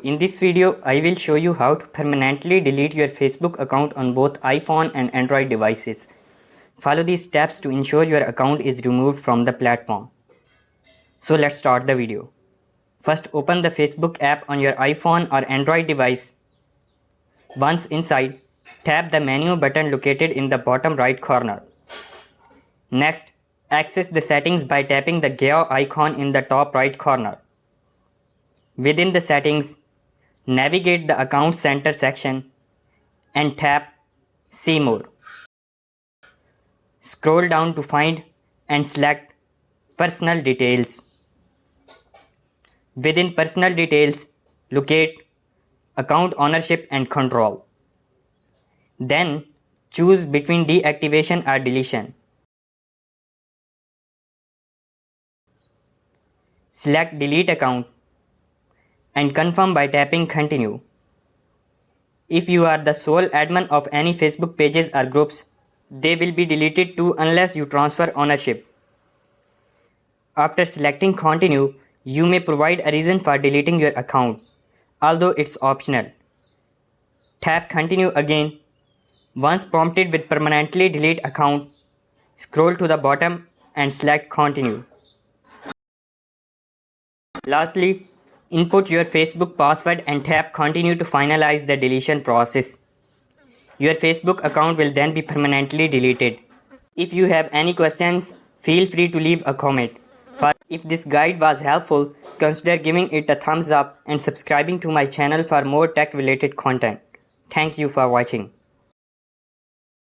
in this video, I will show you how to permanently delete your Facebook account on both iPhone and Android devices. Follow these steps to ensure your account is removed from the platform. So let's start the video. First, open the Facebook app on your iPhone or Android device. Once inside, tap the menu button located in the bottom right corner. Next, access the settings by tapping the gear icon in the top right corner. Within the settings, navigate the Account Center section and tap See More. Scroll down to find and select Personal Details. Within Personal Details, locate Account Ownership and Control. Then, choose between deactivation or deletion. Select Delete Account and confirm by tapping Continue. If you are the sole admin of any Facebook pages or groups, they will be deleted too unless you transfer ownership. After selecting Continue, you may provide a reason for deleting your account, although it's optional. Tap Continue again. Once prompted with Permanently Delete Account, scroll to the bottom and select Continue. Lastly, input your Facebook password and tap Continue to finalize the deletion process. Your Facebook account will then be permanently deleted. If you have any questions, feel free to leave a comment. If this guide was helpful, consider giving it a thumbs up and subscribing to my channel for more tech related content. Thank you for watching.